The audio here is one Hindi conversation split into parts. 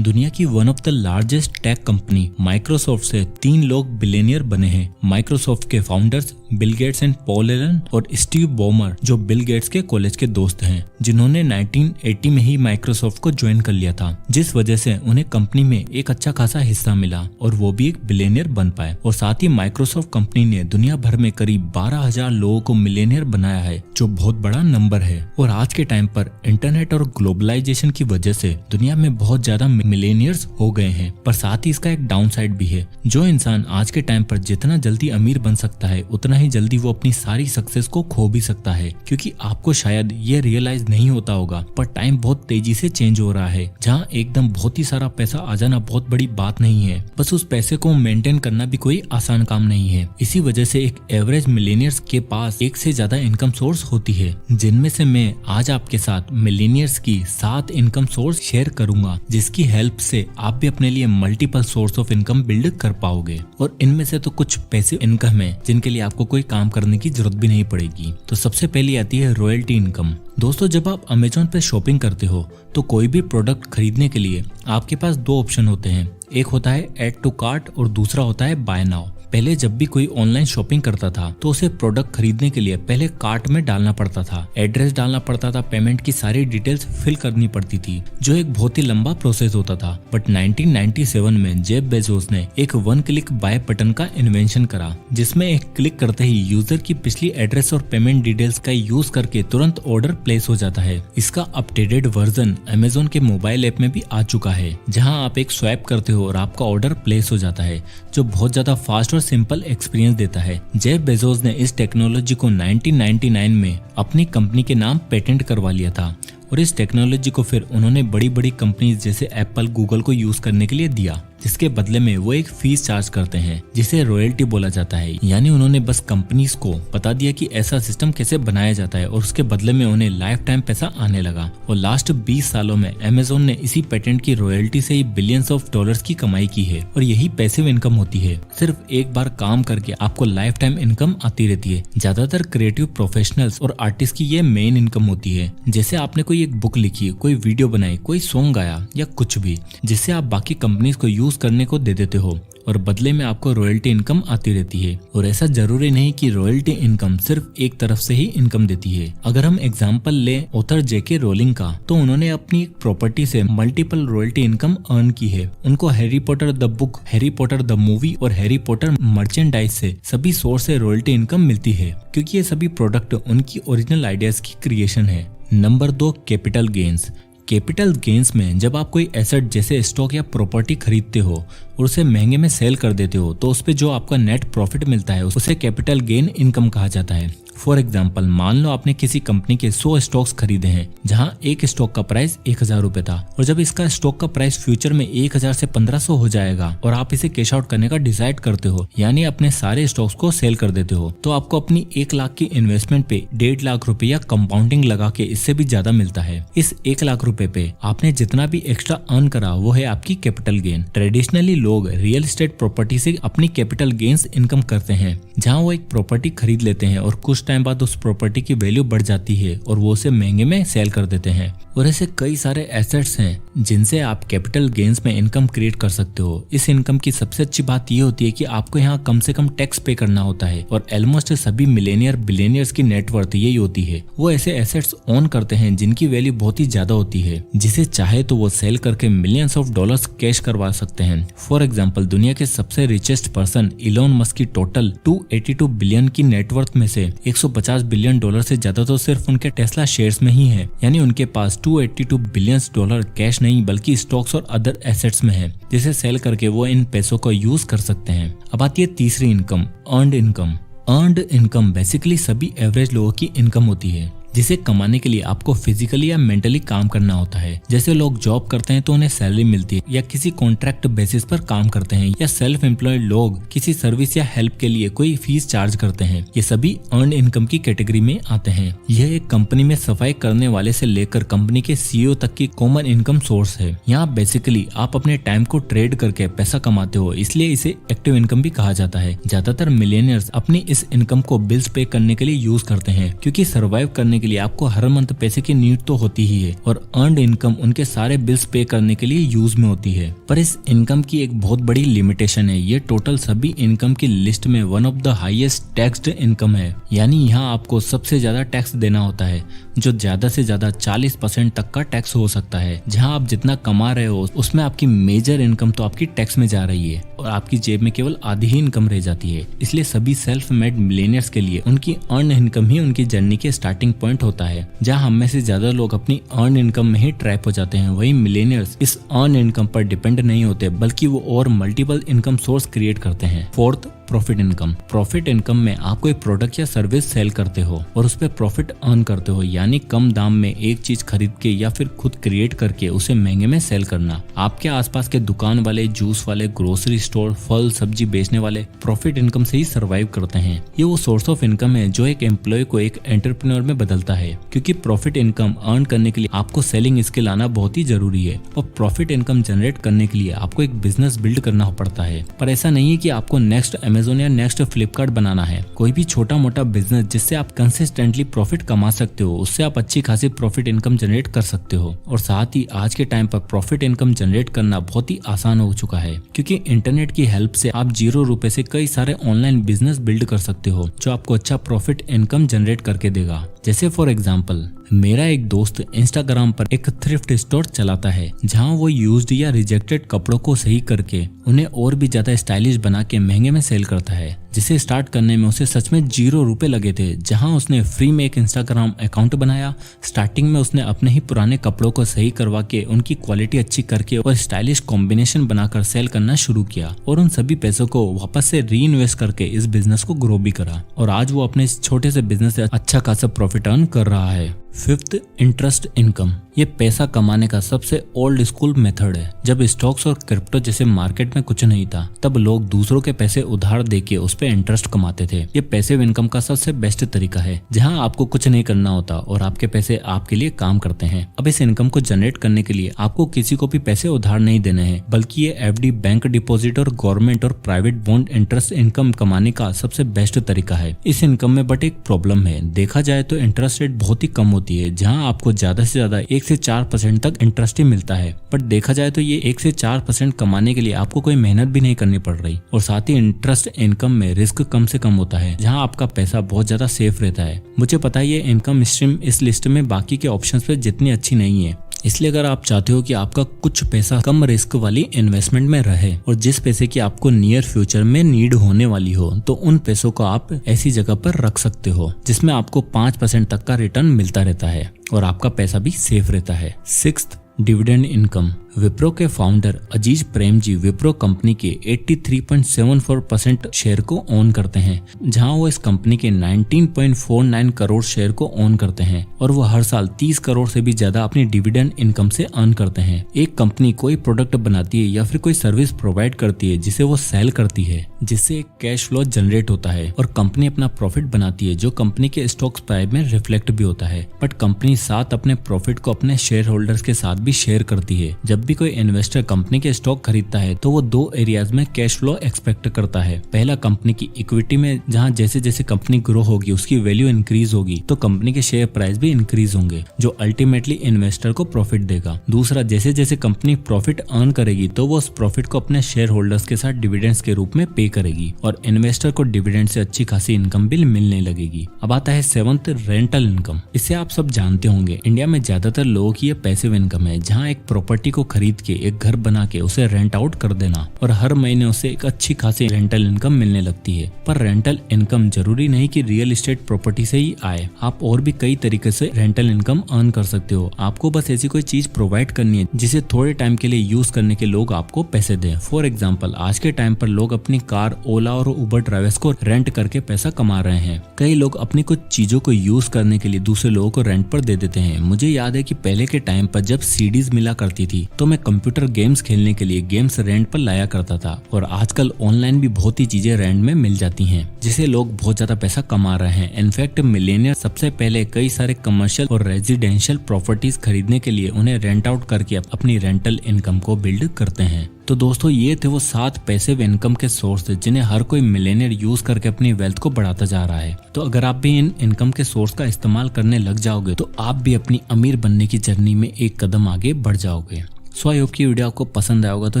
दुनिया की one of the largest tech company Microsoft से 3 लोग बिलियनियर बने हैं। माइक्रोसॉफ्ट के founders Bill Gates and Paul Allen और स्टीव बॉमर, जो बिल गेट्स के कॉलेज के दोस्त हैं, जिन्होंने 1980 में ही माइक्रोसॉफ्ट को ज्वाइन कर लिया था, जिस वजह से उन्हें कंपनी में एक अच्छा खासा हिस्सा मिला और वो भी एक बिलियनियर बन पाए। और साथ ही माइक्रोसॉफ्ट कंपनी ने दुनिया भर में करीब 12,000 लोगों को मिलियनियर बनाया है, जो बहुत बड़ा नंबर है। और आज के टाइम पर इंटरनेट और ग्लोबलाइजेशन की वजह से दुनिया में बहुत ज्यादा मिलियनियर्स हो गए हैं। पर साथ ही इसका एक डाउन साइड भी है। जो इंसान आज के टाइम पर जितना जल्दी अमीर बन सकता है, उतना ही जल्दी वो अपनी सारी सक्सेस को खो भी सकता है। क्योंकि आपको शायद ये रियलाइज नहीं होता होगा, पर टाइम बहुत तेजी से चेंज हो रहा है, जहाँ एकदम बहुत ही सारा पैसा आ जाना बहुत बड़ी बात नहीं है। बस उस पैसे को मेंटेन करना भी कोई आसान काम नहीं है। इसी वजह से एक एवरेज मिलियनियर्स के पास एक से ज्यादा इनकम सोर्स होती है, जिनमें से मैं आज आपके साथ मिलियनियर्स की 7 इनकम सोर्स शेयर करूंगा, जिसकी हेल्प से आप भी अपने लिए multiple source of income build कर पाओगे। और इनमें से तो कुछ पैसिव इनकम है जिनके लिए आपको कोई काम करने की जरूरत भी नहीं पड़ेगी। तो सबसे पहली आती है रॉयल्टी इनकम। दोस्तों, जब आप अमेजोन पे शॉपिंग करते हो तो कोई भी प्रोडक्ट खरीदने के लिए आपके पास 2 ऑप्शन होते हैं। एक होता है ऐड टू कार्ट और दूसरा होता है बाय नाउ। पहले जब भी कोई ऑनलाइन शॉपिंग करता था तो उसे प्रोडक्ट खरीदने के लिए पहले कार्ट में डालना पड़ता था, एड्रेस डालना पड़ता था, पेमेंट की सारी डिटेल्स फिल करनी पड़ती थी, जो एक बहुत ही लंबा प्रोसेस होता था। बट 1997 में जेफ बेजोस ने एक 1 क्लिक बाय बटन का इन्वेंशन करा, जिसमें एक क्लिक करते ही यूजर की पिछली एड्रेस और पेमेंट डिटेल्स का यूज करके तुरंत ऑर्डर प्लेस हो जाता है। इसका अपडेटेड वर्जन अमेजोन के मोबाइल ऐप में भी आ चुका है, जहां आप एक स्वैप करते हो और आपका ऑर्डर प्लेस हो जाता है, जो बहुत ज्यादा फास्ट सिंपल एक्सपीरियंस देता है। जेफ बेजोस ने इस टेक्नोलॉजी को 1999 में अपनी कंपनी के नाम पेटेंट करवा लिया था और इस टेक्नोलॉजी को फिर उन्होंने बड़ी बड़ी कंपनीज जैसे एप्पल, गूगल को यूज करने के लिए दिया, जिसके बदले में वो एक फीस चार्ज करते हैं, जिसे रॉयल्टी बोला जाता है। यानी उन्होंने बस कंपनीज को बता दिया कि ऐसा सिस्टम कैसे बनाया जाता है और उसके बदले में उन्हें लाइफ टाइम पैसा आने लगा। और लास्ट 20 सालों में अमेजोन ने इसी पेटेंट की रॉयल्टी से ही बिलियंस ऑफ डॉलर्स की कमाई की है। और यही पैसिव इनकम होती है। सिर्फ एक बार काम करके आपको लाइफ टाइम इनकम आती रहती है। ज्यादातर क्रिएटिव प्रोफेशनल्स और आर्टिस्ट की ये मेन इनकम होती है। जैसे आपने कोई एक बुक लिखी, कोई वीडियो बनाई, कोई सॉन्ग गाया या कुछ भी, जिससे आप बाकी कंपनीज को यूज करने को दे देते हो और बदले में आपको रॉयल्टी इनकम आती रहती है। और ऐसा जरूरी नहीं कि रॉयल्टी इनकम सिर्फ एक तरफ से ही इनकम देती है। अगर हम एग्जांपल लें ऑथर जेके रोलिंग का, तो उन्होंने अपनी एक प्रॉपर्टी से मल्टीपल रॉयल्टी इनकम अर्न की है। उनको Harry Potter the book, Harry Potter the movie और हैरी पॉटर मर्चेंडाइज से सभी सोर्स से रॉयल्टी इनकम मिलती है, क्योंकि ये सभी प्रोडक्ट उनकी ओरिजिनल आइडियाज की क्रिएशन है। Number 2, capital gains. Capital gains में जब आप कोई एसेट जैसे स्टॉक या प्रॉपर्टी खरीदते हो और उसे महंगे में सेल कर देते हो, तो उस पे जो आपका नेट प्रॉफिट मिलता है उसे कैपिटल गेन इनकम कहा जाता है। फॉर एग्जाम्पल, मान लो आपने किसी कंपनी के 100 स्टॉक्स खरीदे हैं, जहां एक स्टॉक का प्राइस 1000 रुपए था, और जब इसका स्टॉक का प्राइस फ्यूचर में 1000 से 1500 हो जाएगा और आप इसे कैश आउट करने का डिसाइड करते हो, यानी अपने सारे स्टॉक्स को सेल कर देते हो, तो आपको अपनी 1 लाख की इन्वेस्टमेंट पे 1.5 लाख रुपया कंपाउंडिंग लगा के इससे भी ज्यादा मिलता है। इस 1 लाख रुपए पे आपने जितना भी एक्स्ट्रा अर्न करा वो है आपकी कैपिटल गेन। ट्रेडिशनली लोग रियल एस्टेट प्रॉपर्टी से अपनी कैपिटल गेन्स इनकम करते हैं, जहाँ वो एक प्रॉपर्टी खरीद लेते हैं और कुछ टाइम बाद उस प्रॉपर्टी की वैल्यू बढ़ जाती है और वो उसे महंगे में सेल कर देते हैं। और ऐसे कई सारे एसेट्स हैं जिनसे आप कैपिटल गेन्स में इनकम क्रिएट कर सकते हो। इस इनकम की सबसे अच्छी बात ये होती है कि आपको यहाँ कम से कम टैक्स पे करना होता है, और ऑलमोस्ट सभी मिलेनियर बिलियनियर्स की नेटवर्थ यही होती है। वो ऐसे एसेट्स ओन करते हैं जिनकी वैल्यू बहुत ही ज्यादा होती है, जिसे चाहे तो वो सेल करके मिलियंस ऑफ डॉलर्स कैश करवा सकते हैं। फॉर एग्जाम्पल, दुनिया के सबसे रिचेस्ट पर्सन इलॉन मस्क की टोटल 282 बिलियन की नेटवर्थ में से 150 बिलियन डॉलर से ज्यादा तो सिर्फ उनके टेस्ला शेयर्स में ही है। यानी उनके पास 282 बिलियन डॉलर कैश नहीं बल्कि स्टॉक्स और अदर एसेट्स में है, जिसे सेल करके वो इन पैसों को यूज कर सकते हैं। अब आती है तीसरी income, earned income. Earned income basically सभी एवरेज लोगों की इनकम होती है, जिसे कमाने के लिए आपको फिजिकली या मेंटली काम करना होता है। जैसे लोग जॉब करते हैं तो उन्हें सैलरी मिलती है, या किसी कॉन्ट्रैक्ट बेसिस पर काम करते हैं, या सेल्फ एम्प्लॉयड लोग किसी सर्विस या हेल्प के लिए कोई फीस चार्ज करते हैं। ये सभी अर्न इनकम की कैटेगरी में आते हैं। यह एक कंपनी में सफाई करने वाले से लेकर कंपनी के सीईओ तक की कॉमन इनकम सोर्स है। यहाँ बेसिकली आप अपने टाइम को ट्रेड करके पैसा कमाते हो, इसलिए इसे एक्टिव इनकम भी कहा जाता है। ज्यादातर मिलियनियर्स अपनी इस इनकम को बिल्स पे करने के लिए यूज करते हैं, क्योंकि सर्वाइव करने के लिए आपको हर मंथ पैसे की नीड तो होती ही है और अर्नड इनकम उनके सारे बिल्स पे करने के लिए यूज में होती है। पर इस इनकम की एक बहुत बड़ी लिमिटेशन है, ये टोटल सभी इनकम की लिस्ट में one of the highest taxed income है। यानी यहाँ आपको सबसे ज्यादा टैक्स देना होता है, जो ज्यादा से ज्यादा 40% तक का टैक्स हो सकता है। जहाँ आप जितना कमा रहे हो उसमें आपकी मेजर इनकम तो आपकी टैक्स में जा रही है और आपकी जेब में केवल आधी ही इनकम रह जाती है। इसलिए सभी सेल्फ मेड मिलेनियर्स के लिए उनकी अर्न इनकम ही उनकी जर्नी के स्टार्टिंग पॉइंट होता है। जहाँ हम में से ज्यादा लोग अपनी अर्न इनकम में ही ट्रैप हो जाते हैं, वही मिलेनियर्स इस अर्न इनकम पर डिपेंड नहीं होते, बल्कि वो और मल्टीपल इनकम सोर्स क्रिएट करते हैं। Fourth, profit income. Profit income में आप कोई प्रोडक्ट या सर्विस सेल करते हो और उस पर प्रॉफिट अर्न करते हो, यानी कम दाम में एक चीज खरीद के या फिर खुद क्रिएट करके उसे महंगे में सेल करना। आपके आसपास के दुकान वाले, जूस वाले, ग्रोसरी स्टोर, फल सब्जी बेचने वाले प्रॉफिट इनकम से ही सर्वाइव करते हैं। ये वो सोर्स ऑफ इनकम है जो एक एम्प्लॉय को एक एंटरप्रेन्योर में बदलता है, क्योंकि प्रॉफिट इनकम अर्न करने के लिए आपको सेलिंग स्किल आना बहुत ही जरूरी है और प्रॉफिट इनकम जनरेट करने के लिए आपको एक बिजनेस बिल्ड करना पड़ता है। पर ऐसा नहीं है कि आपको नेक्स्ट अमेजोन या नेक्स्ट फ्लिपकार्ट बनाना है। कोई भी छोटा मोटा बिजनेस जिससे आप कंसिस्टेंटली प्रॉफिट कमा सकते हो, उससे आप अच्छी खासी प्रॉफिट इनकम जनरेट कर सकते हो। और साथ ही आज के टाइम पर प्रॉफिट इनकम जनरेट करना बहुत ही आसान हो चुका है, क्योंकि इंटरनेट की हेल्प से आप 0 रुपए से कई सारे ऑनलाइन बिजनेस बिल्ड कर सकते हो जो आपको अच्छा प्रॉफिट इनकम जनरेट करके देगा। जैसे फॉर एग्जाम्पल, मेरा एक दोस्त इंस्टाग्राम पर एक थ्रिफ्ट स्टोर चलाता है, जहां वो यूज्ड या रिजेक्टेड कपड़ों को सही करके उन्हें और भी ज्यादा स्टाइलिश बना के महंगे में सेल करता है, जिसे स्टार्ट करने में उसे सच में 0 रुपए लगे थे। जहां उसने फ्री में एक इंस्टाग्राम अकाउंट बनाया, स्टार्टिंग में उसने अपने ही पुराने कपड़ों को सही करवा के उनकी क्वालिटी अच्छी करके और स्टाइलिश कॉम्बिनेशन बनाकर सेल करना शुरू किया और उन सभी पैसों को वापस से री इन्वेस्ट करके इस बिजनेस को ग्रो भी करा और आज वो अपने इस छोटे से बिजनेस से अच्छा खासा प्रॉफिट अर्न कर रहा है। Fifth, interest income. ये पैसा कमाने का सबसे ओल्ड स्कूल मेथड है। जब स्टॉक्स और क्रिप्टो जैसे मार्केट में कुछ नहीं था, तब लोग दूसरों के पैसे उधार देके उस पे इंटरेस्ट कमाते थे। ये पैसिव इनकम का सबसे बेस्ट तरीका है, जहां आपको कुछ नहीं करना होता और आपके पैसे आपके लिए काम करते हैं। अब इस इनकम को जनरेट करने के लिए आपको किसी को भी पैसे उधार नहीं देने हैं, बल्कि ये एफडी, बैंक डिपॉजिट और गवर्नमेंट और प्राइवेट बॉन्ड इंटरेस्ट इनकम कमाने का सबसे बेस्ट तरीका है। इस इनकम में बट एक प्रॉब्लम है, देखा जाए तो इंटरेस्ट रेट बहुत ही कम होती है, जहां आपको ज्यादा से ज्यादा 1 से 4% तक इंटरेस्ट ही मिलता है। बट देखा जाए तो ये 1 से 4% कमाने के लिए आपको कोई मेहनत भी नहीं करनी पड़ रही और साथ ही इंटरेस्ट इनकम में रिस्क कम से कम होता है, जहां आपका पैसा बहुत ज्यादा सेफ रहता है। मुझे पता है ये इनकम स्ट्रीम इस लिस्ट में बाकी के ऑप्शंस पे जितनी अच्छी नहीं है, इसलिए अगर आप चाहते हो कि आपका कुछ पैसा कम रिस्क वाली इन्वेस्टमेंट में रहे और जिस पैसे की आपको नियर फ्यूचर में नीड होने वाली हो, तो उन पैसों को आप ऐसी जगह पर रख सकते हो जिसमें आपको 5% तक का रिटर्न मिलता रहता है और आपका पैसा भी सेफ रहता है। Sixth, dividend income. विप्रो के फाउंडर अजीज प्रेम जी विप्रो कंपनी के 83.74% शेयर को ओन करते हैं, जहां वो इस कंपनी के 19.49 करोड़ शेयर को ओन करते हैं और वो हर साल 30 करोड़ से भी ज्यादा अपनी डिविडेंड इनकम से अर्न करते हैं। एक कंपनी कोई प्रोडक्ट बनाती है या फिर कोई सर्विस प्रोवाइड करती है जिसे वो सेल करती है, जिससे एक कैश फ्लो जनरेट होता है और कंपनी अपना प्रॉफिट बनाती है, जो कंपनी के स्टॉक प्राइस में रिफ्लेक्ट भी होता है। बट कंपनी साथ अपने प्रॉफिट को अपने शेयर होल्डर्स के साथ भी शेयर करती है। जब भी कोई इन्वेस्टर कंपनी के स्टॉक खरीदता है तो वो 2 एरियाज में कैश फ्लो एक्सपेक्ट करता है। पहला, कंपनी की इक्विटी में, जहां जैसे जैसे कंपनी ग्रो होगी उसकी वैल्यू इंक्रीज होगी तो कंपनी के शेयर प्राइस भी इंक्रीज होंगे, जो अल्टीमेटली इन्वेस्टर को प्रॉफिट देगा। दूसरा, जैसे जैसे कंपनी प्रॉफिट अर्न करेगी तो वो उस प्रॉफिट को अपने शेयर होल्डर्स के साथ डिविडेंड्स के रूप में पे करेगी और इन्वेस्टर को डिविडेंड से अच्छी खासी इनकम भी मिलने लगेगी। अब आता है 7th, रेंटल इनकम। इसे आप सब जानते होंगे, इंडिया में ज्यादातर लोगों की ये पैसिव इनकम है, जहाँ एक प्रॉपर्टी को खरीद के, एक घर बना के उसे रेंट आउट कर देना और हर महीने उसे एक अच्छी खासी रेंटल इनकम मिलने लगती है। पर रेंटल इनकम जरूरी नहीं कि रियल एस्टेट प्रॉपर्टी से ही आए, आप और भी कई तरीके से रेंटल इनकम अर्न कर सकते हो। आपको बस ऐसी कोई चीज प्रोवाइड करनी है जिसे थोड़े टाइम के लिए यूज करने के लोग आपको पैसे दें। फॉर एग्जाम्पल, आज के टाइम पर लोग अपनी कार, ओला और उबर ड्राइवर्स को रेंट करके पैसा कमा रहे हैं। कई लोग अपनी कुछ चीजों को यूज करने के लिए दूसरे लोगों को रेंट पर दे देते हैं। मुझे याद है कि पहले के टाइम पर जब सीडीज मिला करती थी तो मैं कंप्यूटर गेम्स खेलने के लिए गेम्स रेंट पर लाया करता था और आजकल ऑनलाइन भी बहुत ही चीजें रेंट में मिल जाती हैं, जिसे लोग बहुत ज्यादा पैसा कमा रहे हैं। इनफैक्ट मिलेनियर सबसे पहले कई सारे कमर्शियल और रेजिडेंशियल प्रॉपर्टीज खरीदने के लिए उन्हें रेंट आउट करके अपनी रेंटल इनकम को बिल्ड करते हैं। तो दोस्तों ये थे वो 7 पैसिव इनकम के सोर्स जिन्हें हर कोई मिलियनियर यूज करके अपनी वेल्थ को बढ़ाता जा रहा है। तो अगर आप भी इन इनकम के सोर्स का इस्तेमाल करने लग जाओगे तो आप भी अपनी अमीर बनने की जर्नी में एक कदम आगे बढ़ जाओगे। सो आई होप की वीडियो आपको पसंद आया होगा तो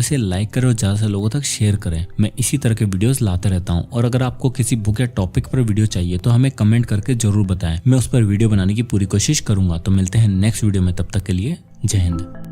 इसे लाइक करें और ज्यादा से लोगों तक शेयर करें। मैं इसी तरह के वीडियोस लाता रहता हूं और अगर आपको किसी बुक या टॉपिक पर वीडियो चाहिए तो हमें कमेंट करके जरूर बताएं। मैं उस पर वीडियो बनाने की पूरी कोशिश करूंगा। तो मिलते हैं नेक्स्ट वीडियो में, तब तक के लिए जय हिंद।